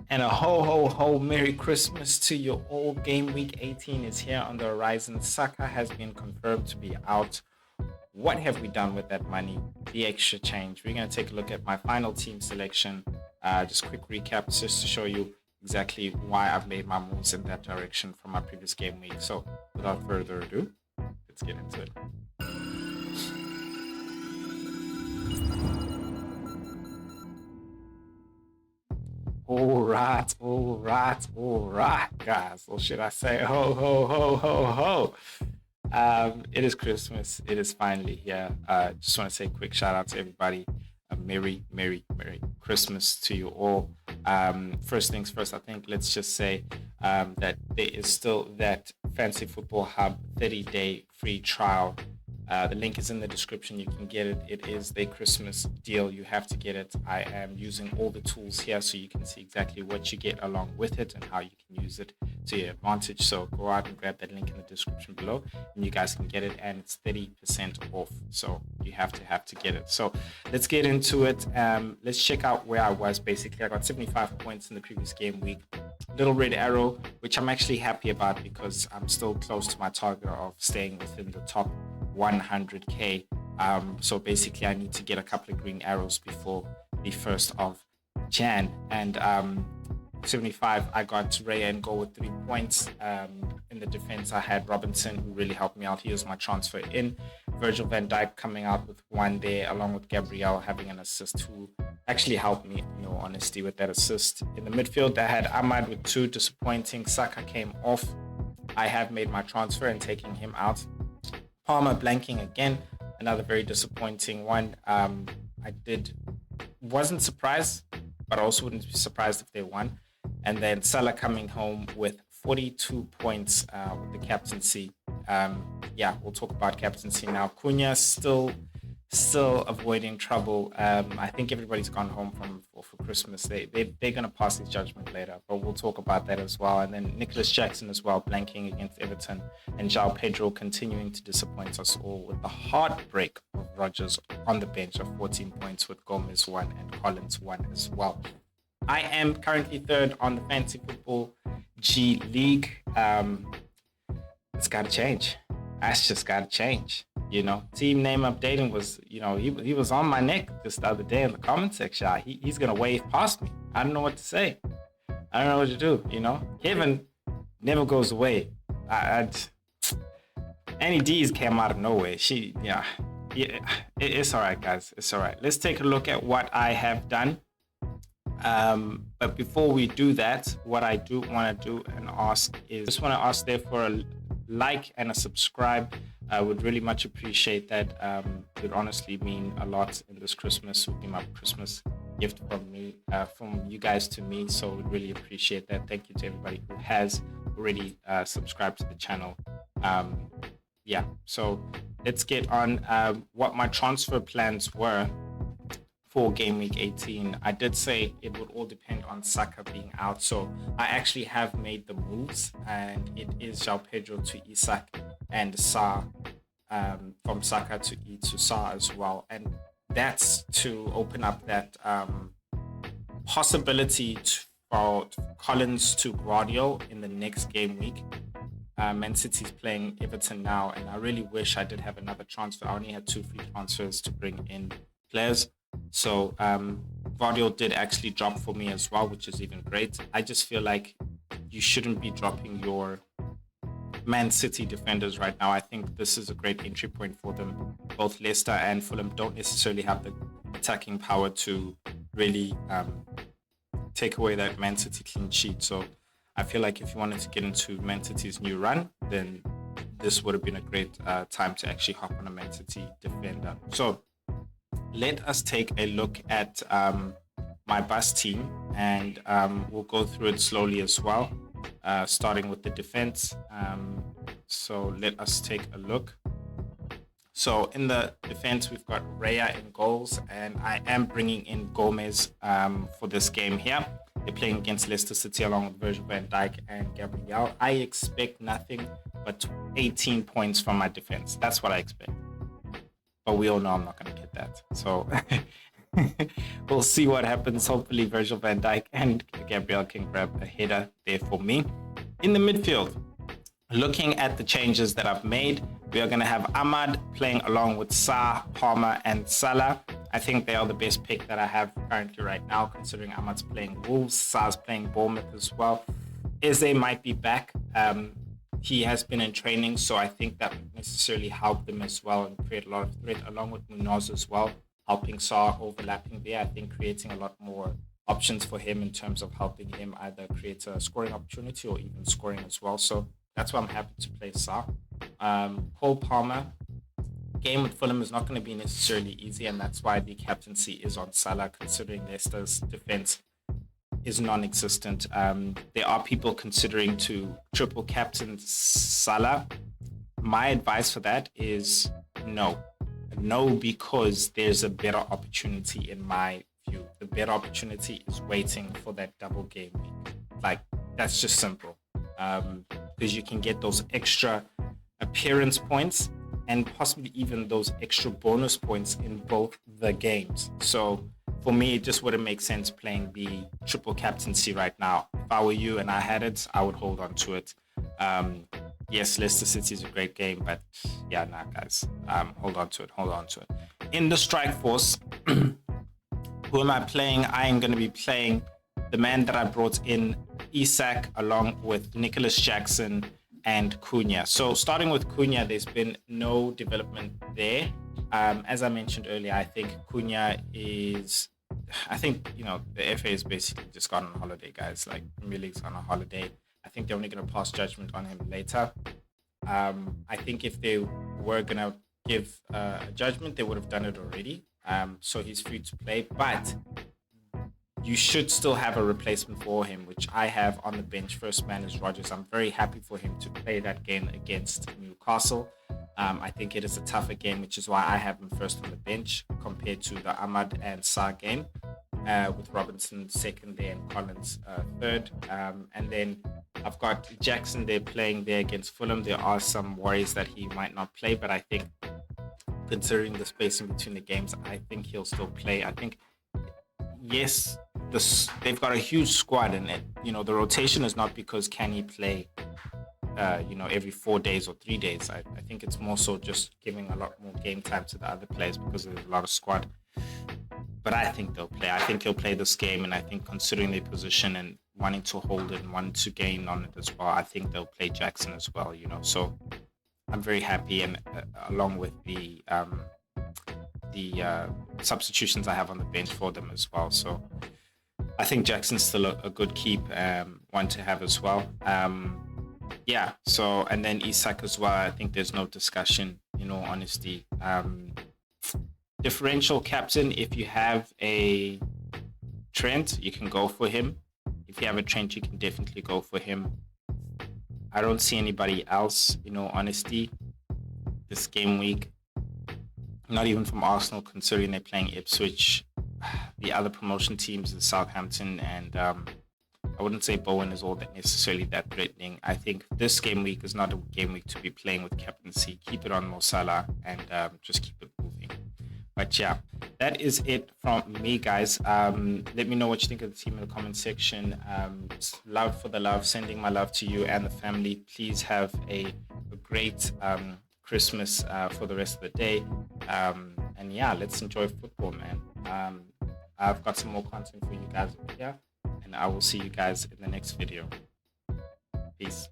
And a ho Merry Christmas to you all. Game week 18 is here on the horizon. Saka has been confirmed to be out. What have we done with that money? The extra change. We're going to take a look at my final team selection. Just quick recap just to show you exactly why I've made my moves in that direction from my previous game week. So without further ado, let's get into it. All right, guys. Or should I say, ho. It is Christmas. It is finally here. Just want to say a quick shout out to everybody. Merry Christmas to you all. First things first, I think let's just say that there is still that Fantasy Football Hub 30-day free trial. The link is in the description. You can get it. It is the Christmas deal. You have to get it. I am using all the tools here so you can see exactly what you get along with it and how you can use it to your advantage. So go out and grab that link in the description below and you guys can get it, and it's 30% off. So you have to get it. So let's get into it. Let's check out where I was. Basically, I got 75 points in the previous game week. Little red arrow, which I'm actually happy about because I'm still close to my target of staying within the top 100k. So basically I need to get a couple of green arrows before the 1st of Jan, and 75 I got Raya and goal with 3 points. In the defense I had Robinson, who really helped me out. He was my transfer in. Virgil van Dijk coming out with 1 there, along with Gabriel having an assist, who actually helped me, in all honesty, with that assist. In the midfield I had Ahmad with 2, disappointing. Saka came off. I have made my transfer and taking him out. Palmer blanking again, another very disappointing one. Wasn't surprised, but also wouldn't be surprised if they won. And then Salah coming home with 42 points with the captaincy. We'll talk about captaincy now. Cunha still avoiding trouble. I think everybody's gone home for Christmas. They're gonna pass his judgment later, but we'll talk about that as well. And then Nicholas Jackson as well, blanking against Everton, and João Pedro continuing to disappoint us all with the heartbreak of Rodgers on the bench of 14 points with Gomez 1 and Collins 1 as well. I am currently 3rd on the Fantasy Football G League. It's gotta change. That's just gotta change. Team name updating was, he was on my neck just the other day in the comment section. He's gonna wave past me. I don't know what to say. I don't know what to do. Kevin never goes away. Annie D's came out of nowhere. It's all right, guys. It's all right. Let's take a look at what I have done. But before we do that, what I do want to do and ask is, just want to ask there for a like and a subscribe. I would really much appreciate that. It would honestly mean a lot in this Christmas. It would be my Christmas gift from me, from you guys to me. So I would really appreciate that. Thank you to everybody who has already subscribed to the channel. So let's get on what my transfer plans were for game week 18. I did say it would all depend on Saka being out, so I actually have made the moves, and it is João Pedro to Isak and Sa, from Saka to Sa as well, and that's to open up that possibility for Collins to Guardiola in the next game week. Man City's playing Everton now, and I really wish I did have another transfer. I only had 2 free transfers to bring in players. So Guardiola did actually drop for me as well, which is even great. I just feel like you shouldn't be dropping your Man City defenders right now. I think this is a great entry point for them. Both Leicester and Fulham don't necessarily have the attacking power to really take away that Man City clean sheet. So I feel like if you wanted to get into Man City's new run, then this would have been a great time to actually hop on a Man City defender. So let us take a look at my bus team, and we'll go through it slowly as well, starting with the defense. So let us take a look. So in the defense, we've got Raya in goals, and I am bringing in Gomez for this game here. They're playing against Leicester City along with Virgil van Dijk and Gabriel. I expect nothing but 18 points from my defense. That's what I expect. But we all know I'm not going to get that. So We'll see what happens. Hopefully Virgil van Dijk and Gabriel can grab a header there for me. In the midfield, looking at the changes that I've made, we are going to have Ahmad playing along with Sa, Palmer, and Salah. I think they are the best pick that I have currently right now, considering Ahmad's playing Wolves, Sa's playing Bournemouth as well. Eze might be back. He has been in training, so I think that would necessarily help them as well and create a lot of threat, along with Munoz as well, helping Sa overlapping there. I think creating a lot more options for him in terms of helping him either create a scoring opportunity or even scoring as well. So that's why I'm happy to play Sa. Cole Palmer, game with Fulham is not going to be necessarily easy, and that's why the captaincy is on Salah, considering Leicester's defense is non-existent. There are people considering to triple captain Salah. My advice for that is no. No, because there's a better opportunity in my view. The better opportunity is waiting for that double game week. Like, that's just simple. Because you can get those extra appearance points and possibly even those extra bonus points in both the games. So for me, it just wouldn't make sense playing the triple captaincy right now. If I were you and I had it, I would hold on to it. Yes, Leicester City is a great game, but yeah, nah, guys, hold on to it. In the strike force, who am I playing? I am going to be playing the man that I brought in, Isak, along with Nicholas Jackson and Cunha. So starting with Cunha, there's been no development there. As I mentioned earlier, I think Cunha is... I think, the FA has basically just gone on holiday, guys. Like, Premier League's gone on holiday. I think they're only going to pass judgment on him later. I think if they were going to give a judgment, they would have done it already. So he's free to play. But you should still have a replacement for him, which I have on the bench. First man is Rodgers. I'm very happy for him to play that game against Newcastle. I think it is a tougher game, which is why I have him first on the bench compared to the Ahmad and Sa game, with Robinson second there and Collins third. And then I've got Jackson there playing there against Fulham. There are some worries that he might not play, but I think considering the spacing between the games, I think he'll still play. I think, yes, they've got a huge squad, and the rotation is not because can he play every 4 days or 3 days. I think it's more so just giving a lot more game time to the other players because there's a lot of squad. But I think they'll play. I think he'll play this game, and I think considering their position and wanting to hold it and wanting to gain on it as well, I think they'll play Jackson as well, So I'm very happy, and along with the substitutions I have on the bench for them as well. So I think Jackson's still a good keep, one to have as well. So, and then Isak as well, I think there's no discussion, honesty. Differential captain, if you have a Trent, you can go for him. If you have a Trent, you can definitely go for him. I don't see anybody else, honesty, this game week. Not even from Arsenal, considering they're playing Ipswich. The other promotion teams is Southampton, and I wouldn't say Bowen is all that necessarily that threatening. I think this game week is not a game week to be playing with captaincy. Keep it on Mo Salah and just keep it moving. But yeah, that is it from me, guys. Let me know what you think of the team in the comment section. Love for the love, sending my love to you and the family. Please have a great Christmas for the rest of the day. And yeah, let's enjoy football, man. I've got some more content for you guys over here, and I will see you guys in the next video. Peace.